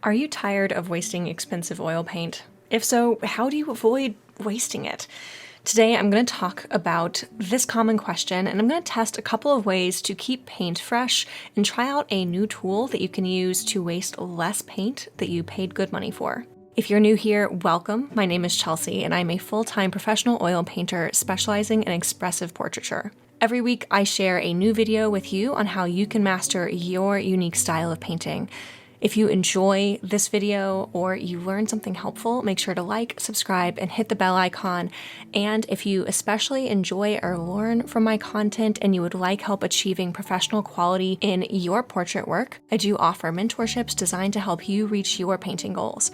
Are you tired of wasting expensive oil paint? If so, how do you avoid wasting it? Today, I'm going to talk about this common question, and I'm going to test a couple of ways to keep paint fresh and try out a new tool that you can use to waste less paint that you paid good money for. If you're new here, welcome. My name is Chelsea, and I'm a full-time professional oil painter specializing in expressive portraiture. Every week, I share a new video with you on how you can master your unique style of painting. If you enjoy this video or you learn something helpful, make sure to like, subscribe, and hit the bell icon. And if you especially enjoy or learn from my content and you would like help achieving professional quality in your portrait work, I do offer mentorships designed to help you reach your painting goals.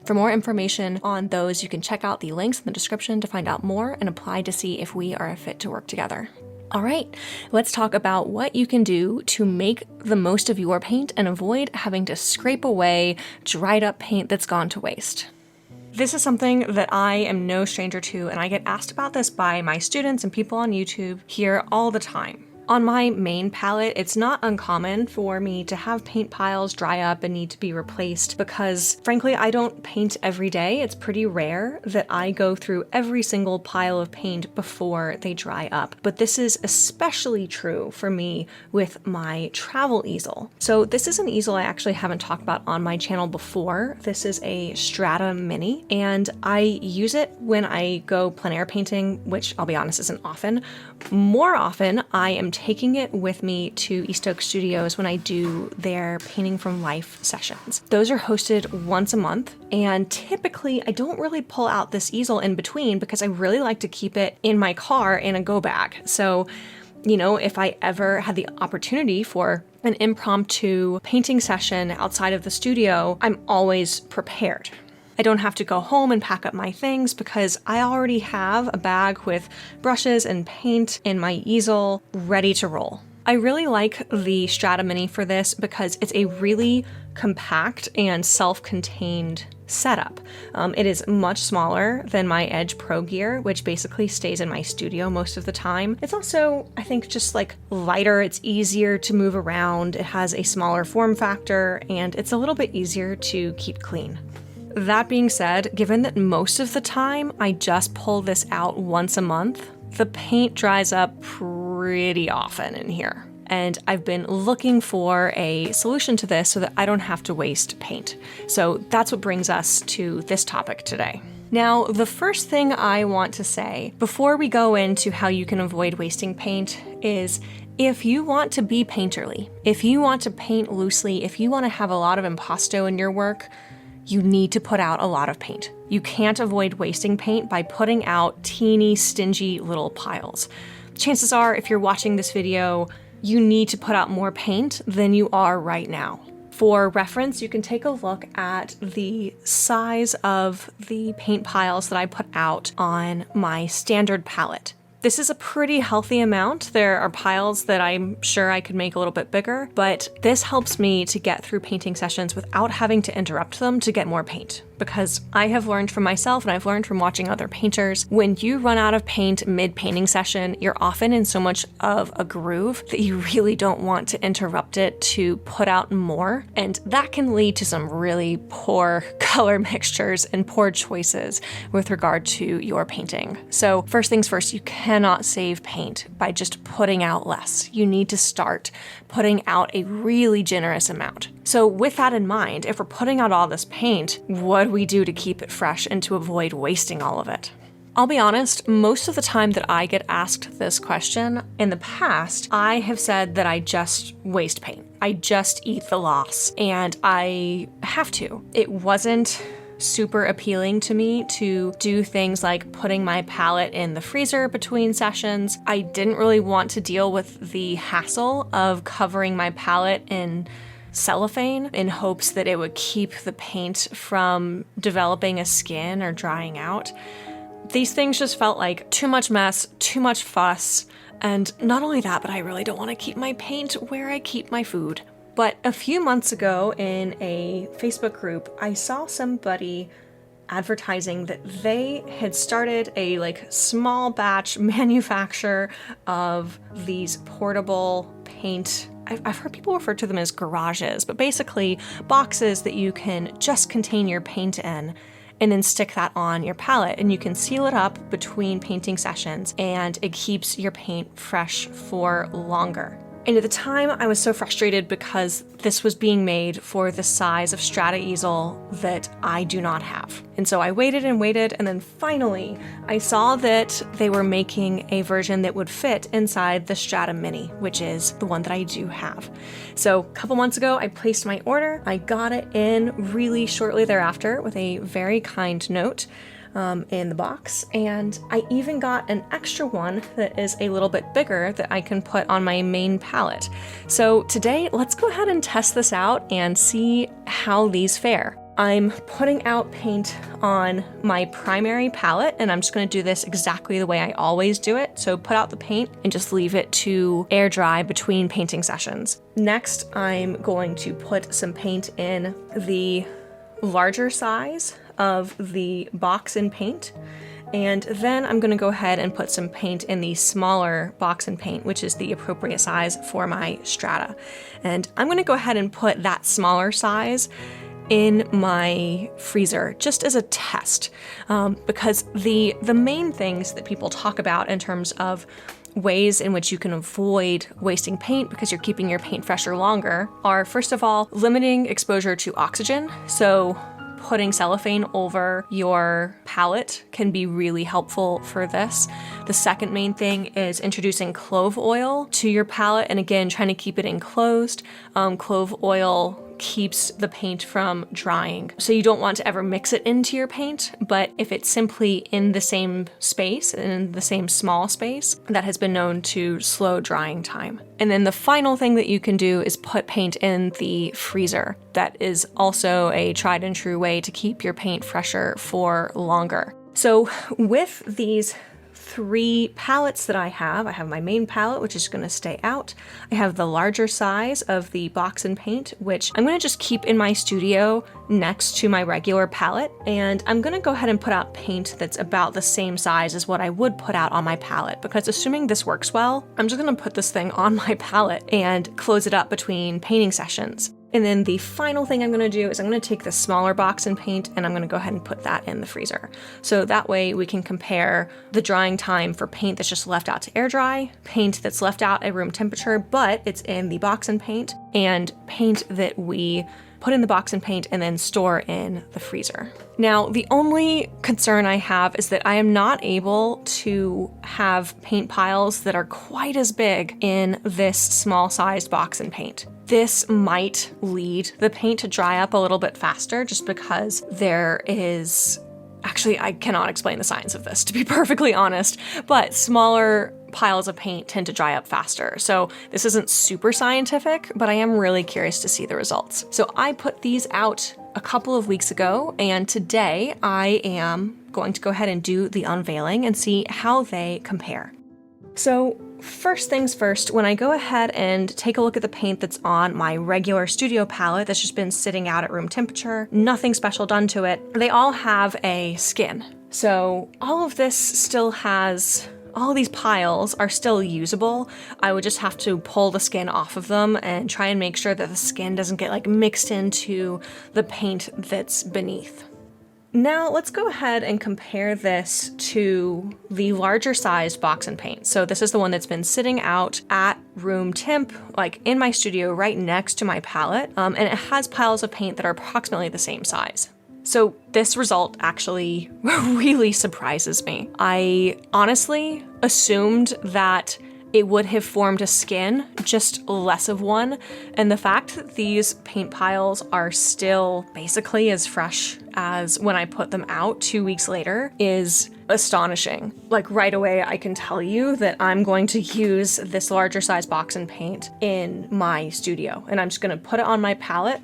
For more information on those, you can check out the links in the description to find out more and apply to see if we are a fit to work together. All right, let's talk about what you can do to make the most of your paint and avoid having to scrape away dried up paint that's gone to waste. This is something that I am no stranger to, and I get asked about this by my students and people on YouTube here all the time. On my main palette, it's not uncommon for me to have paint piles dry up and need to be replaced because, frankly, I don't paint every day. It's pretty rare that I go through every single pile of paint before they dry up. But this is especially true for me with my travel easel. So this is an easel I actually haven't talked about on my channel before. This is a Strata Mini, and I use it when I go plein air painting, which I'll be honest isn't often. More often, I am taking it with me to East Oak Studios when I do their Painting from Life sessions. Those are hosted once a month, and typically I don't really pull out this easel in between because I really like to keep it in my car in a go bag. So, if I ever had the opportunity for an impromptu painting session outside of the studio, I'm always prepared. I don't have to go home and pack up my things because I already have a bag with brushes and paint in my easel ready to roll. I really like the Strata Mini for this because it's a really compact and self-contained setup. It is much smaller than my Edge Pro gear, which basically stays in my studio most of the time. It's also, I think, just like lighter. It's easier to move around. It has a smaller form factor, and it's a little bit easier to keep clean. That being said, given that most of the time I just pull this out once a month, the paint dries up pretty often in here. And I've been looking for a solution to this so that I don't have to waste paint. So that's what brings us to this topic today. Now, the first thing I want to say before we go into how you can avoid wasting paint is if you want to be painterly, if you want to paint loosely, if you want to have a lot of impasto in your work, you need to put out a lot of paint. You can't avoid wasting paint by putting out teeny, stingy little piles. Chances are, if you're watching this video, you need to put out more paint than you are right now. For reference, you can take a look at the size of the paint piles that I put out on my standard palette. This is a pretty healthy amount. There are piles that I'm sure I could make a little bit bigger, but this helps me to get through painting sessions without having to interrupt them to get more paint. Because I have learned from myself and I've learned from watching other painters, when you run out of paint mid-painting session, you're often in so much of a groove that you really don't want to interrupt it to put out more. And that can lead to some really poor color mixtures and poor choices with regard to your painting. So first things first, you cannot save paint by just putting out less. You need to start putting out a really generous amount. So with that in mind, if we're putting out all this paint, what do we do to keep it fresh and to avoid wasting all of it? I'll be honest, most of the time that I get asked this question in the past, I have said that I just waste paint. I just eat the loss, and I have to. It wasn't super appealing to me to do things like putting my palette in the freezer between sessions. I didn't really want to deal with the hassle of covering my palette in cellophane in hopes that it would keep the paint from developing a skin or drying out. These things just felt like too much mess, too much fuss, and not only that, but I really don't want to keep my paint where I keep my food. But a few months ago in a Facebook group, I saw somebody advertising that they had started a small batch manufacture of these portable paint I've heard people refer to them as garages, but basically boxes that you can just contain your paint in and then stick that on your palette, and you can seal it up between painting sessions and it keeps your paint fresh for longer. And at the time, I was so frustrated because this was being made for the size of Travel Easel that I do not have. And so I waited, and then finally, I saw that they were making a version that would fit inside the Strata Mini, which is the one that I do have. So a couple months ago, I placed my order. I got it in really shortly thereafter with a very kind note in the box, and I even got an extra one that is a little bit bigger that I can put on my main palette. So today, let's go ahead and test this out and see how these fare. I'm putting out paint on my primary palette, and I'm just going to do this exactly the way I always do it. So put out the paint and just leave it to air dry between painting sessions. Next, I'm going to put some paint in the larger size of the box and paint, and then I'm going to go ahead and put some paint in the smaller box and paint, which is the appropriate size for my strata. And I'm going to go ahead and put that smaller size in my freezer just as a test, because the main things that people talk about in terms of ways in which you can avoid wasting paint because you're keeping your paint fresher longer are, first of all, limiting exposure to oxygen. So putting cellophane over your palette can be really helpful for this. The second main thing is introducing clove oil to your palette, and again, trying to keep it enclosed. Clove oil keeps the paint from drying. So you don't want to ever mix it into your paint, but if it's simply in the same space, in the same small space, that has been known to slow drying time. And then the final thing that you can do is put paint in the freezer. That is also a tried and true way to keep your paint fresher for longer. So with these 3 palettes that I have my main palette, which is going to stay out. I have the larger size of the box and paint, which I'm going to just keep in my studio next to my regular palette. And I'm going to go ahead and put out paint that's about the same size as what I would put out on my palette, because assuming this works well, I'm just going to put this thing on my palette and close it up between painting sessions. And then the final thing I'm going to do is I'm going to take the smaller box and paint, and I'm going to go ahead and put that in the freezer. So that way we can compare the drying time for paint that's just left out to air dry, paint that's left out at room temperature, but it's in the box and paint that we put in the box and paint and then store in the freezer. Now, the only concern I have is that I am not able to have paint piles that are quite as big in this small sized box and paint. This might lead the paint to dry up a little bit faster just because there is... Actually, I cannot explain the science of this, to be perfectly honest, but smaller piles of paint tend to dry up faster. So this isn't super scientific, but I am really curious to see the results. So I put these out a couple of weeks ago, and today I am going to go ahead and do the unveiling and see how they compare. So first things first, when I go ahead and take a look at the paint that's on my regular studio palette that's just been sitting out at room temperature, nothing special done to it, they all have a skin. So all of this still has... all these piles are still usable. I would just have to pull the skin off of them and try and make sure that the skin doesn't get like mixed into the paint that's beneath. Now let's go ahead and compare this to the larger sized box and paint. So this is the one that's been sitting out at room temp, like in my studio right next to my palette, and it has piles of paint that are approximately the same size. So this result actually really surprises me. I honestly assumed that it would have formed a skin, just less of one, and the fact that these paint piles are still basically as fresh as when I put them out 2 weeks later is astonishing. Like right away, I can tell you that I'm going to use this larger size box and paint in my studio, and I'm just gonna put it on my palette,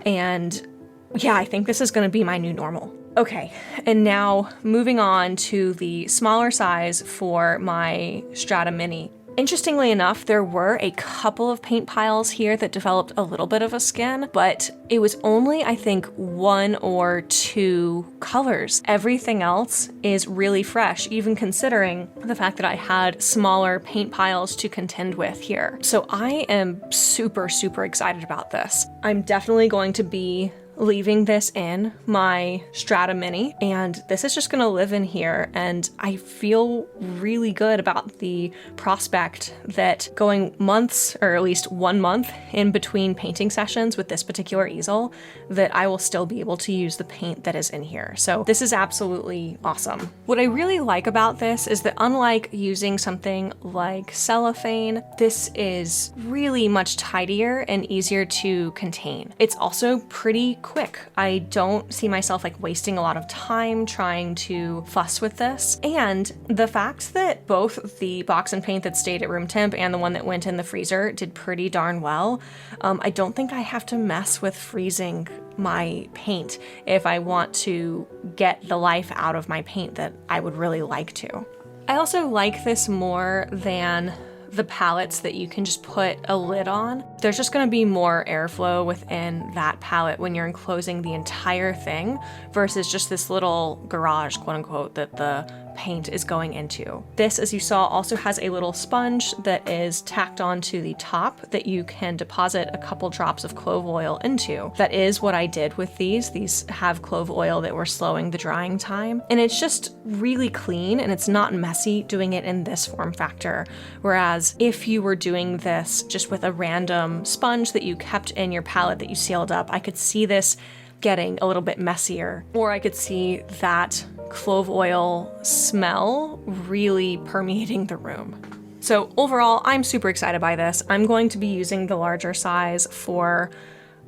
and yeah, I think this is gonna be my new normal. Okay, and now moving on to the smaller size for my Strata Mini. Interestingly enough, there were a couple of paint piles here that developed a little bit of a skin, but it was only, I think, 1 or 2 colors. Everything else is really fresh, even considering the fact that I had smaller paint piles to contend with here. So I am super, super excited about this. I'm definitely going to be leaving this in my Strata Mini, and this is just gonna live in here, and I feel really good about the prospect that going months, or at least 1 month in between painting sessions with this particular easel, that I will still be able to use the paint that is in here. So this is absolutely awesome. What I really like about this is that unlike using something like cellophane, this is really much tidier and easier to contain. It's also pretty quick. I don't see myself like wasting a lot of time trying to fuss with this. And the fact that both the box and paint that stayed at room temp and the one that went in the freezer did pretty darn well, I don't think I have to mess with freezing my paint if I want to get the life out of my paint that I would really like to. I also like this more than the palettes that you can just put a lid on. There's just gonna be more airflow within that palette when you're enclosing the entire thing versus just this little garage, quote unquote, that the paint is going into. This, as you saw, also has a little sponge that is tacked onto the top that you can deposit a couple drops of clove oil into. That is what I did with these. These have clove oil that were slowing the drying time. And it's just really clean and it's not messy doing it in this form factor. Whereas if you were doing this just with a random sponge that you kept in your palette that you sealed up, I could see this getting a little bit messier, or I could see that clove oil smell really permeating the room. So overall, I'm super excited by this. I'm going to be using the larger size for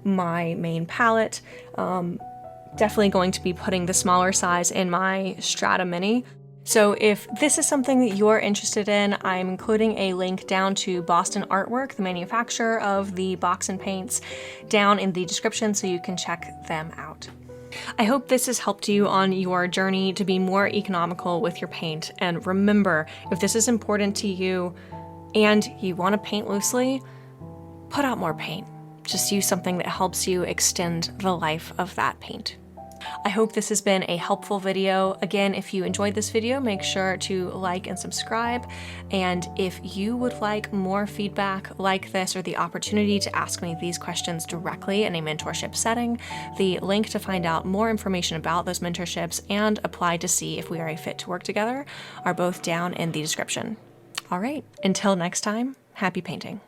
my main palette. Definitely going to be putting the smaller size in my Strata Mini. So if this is something that you're interested in, I'm including a link down to Boston Artwork, the manufacturer of the box and paints, down in the description so you can check them out. I hope this has helped you on your journey to be more economical with your paint. And remember, if this is important to you and you want to paint loosely, put out more paint. Just use something that helps you extend the life of that paint. I hope this has been a helpful video. Again, if you enjoyed this video, make sure to like and subscribe. And if you would like more feedback like this or the opportunity to ask me these questions directly in a mentorship setting, the link to find out more information about those mentorships and apply to see if we are a fit to work together are both down in the description. All right, until next time, happy painting.